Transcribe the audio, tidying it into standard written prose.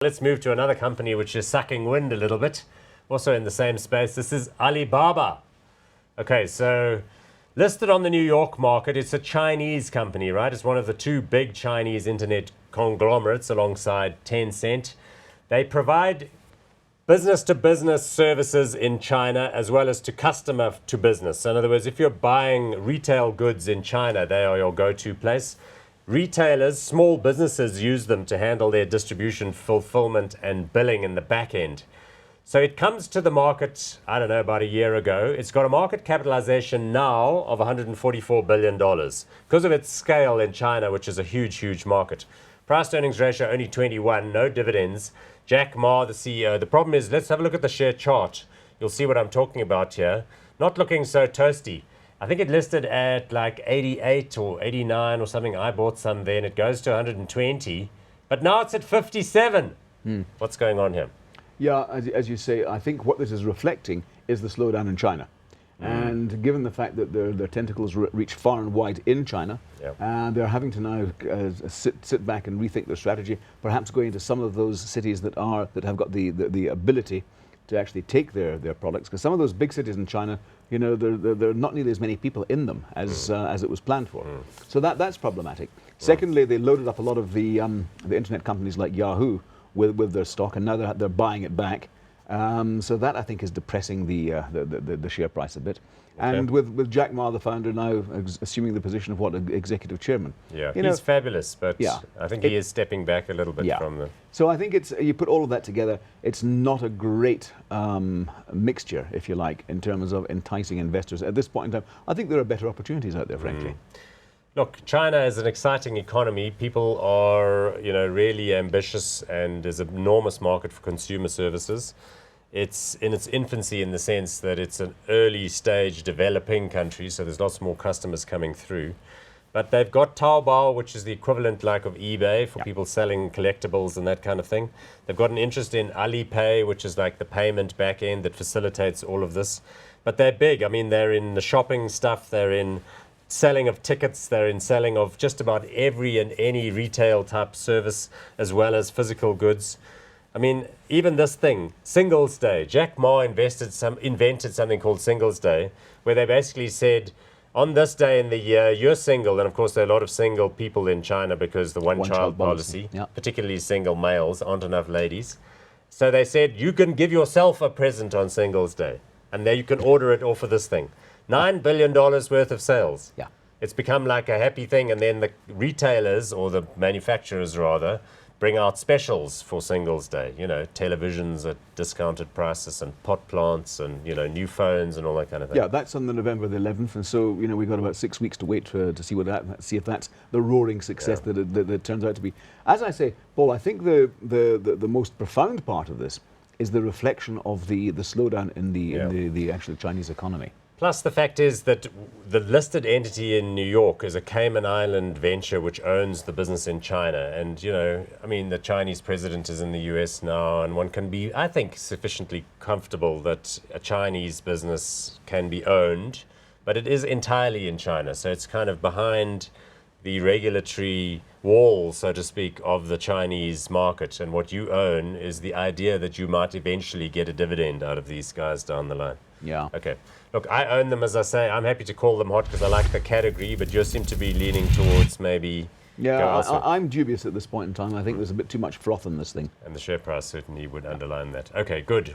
Let's move to another company which is sucking wind a little bit, also in the same space. This is Alibaba. Okay, so listed on the New York market, it's a Chinese company, right? It's one of the two big Chinese internet conglomerates alongside Tencent. They provide business-to-business services in China as well as to customer-to-business. So in other words, if you're buying retail goods in China, they are your go-to place. Retailers, small businesses use them to handle their distribution, fulfillment, and billing in the back end. So it comes to the market, I don't know, about a year ago. It's got a market capitalization now of $144 billion because of its scale in China, which is a huge, huge market. Price to earnings ratio only 21, no dividends. Jack Ma, the CEO. The problem is, let's have a look at the share chart. You'll see what I'm talking about here. Not looking so toasty. I think it listed at like 88 or 89 or something. I bought some then. It goes to 120, but now it's at 57. What's going on here? Yeah, as you say, I think what this is reflecting is the slowdown in China. And given the fact that their tentacles reach far and wide in China, they're having to now sit back and rethink their strategy, perhaps going into some of those cities that have got the ability to actually take their products. Because some of those big cities in China, you know, there are not nearly as many people in them as it was planned for. So that's problematic. Secondly, they loaded up a lot of the internet companies like Yahoo with their stock, and now they're buying it back. So that, I think, is depressing the share price a bit. Okay. And with Jack Ma, the founder, now assuming the position of executive chairman. Yeah, he's fabulous, but I think he is stepping back a little bit from the... So I think you put all of that together, it's not a great mixture, if you like, in terms of enticing investors. At this point in time, I think there are better opportunities out there, frankly. Look, China is an exciting economy. People are, really ambitious, and there's an enormous market for consumer services. It's in its infancy in the sense that it's an early stage developing country, so there's lots more customers coming through. But they've got Taobao, which is the equivalent like of eBay for people selling collectibles and that kind of thing. They've got an interest in Alipay, which is like the payment back end that facilitates all of this. But they're big. I mean, they're in the shopping stuff, they're in selling of tickets, they're in selling of just about every and any retail type service as well as physical goods. I mean, even this thing, Singles Day. Jack Ma invented something called Singles Day, where they basically said, on this day in the year, you're single, and of course there are a lot of single people in China because the one-child policy, particularly single males, aren't enough ladies. So they said, you can give yourself a present on Singles Day, and there you can order it off of this thing. $9 billion worth of sales. Yeah. It's become like a happy thing, and then the retailers, or the manufacturers rather, bring out specials for Singles Day. Televisions at discounted prices, and pot plants, and new phones and all that kind of thing. Yeah, that's on the November the 11th, and so we've got about 6 weeks to wait to see if that's the roaring success that it turns out to be. As I say, Paul, I think the most profound part of this is the reflection of the slowdown in the actual Chinese economy. Plus, the fact is that the listed entity in New York is a Cayman Island venture which owns the business in China. And, the Chinese president is in the US now, and one can be, I think, sufficiently comfortable that a Chinese business can be owned, but it is entirely in China. So it's kind of behind the regulatory wall, so to speak, of the Chinese market. And what you own is the idea that you might eventually get a dividend out of these guys down the line. Yeah. Okay. Look, I own them, as I say. I'm happy to call them hot because I like the category, but you seem to be leaning towards maybe... Yeah, I'm dubious at this point in time. I think there's a bit too much froth in this thing. And the share price certainly would underline that. Okay, good.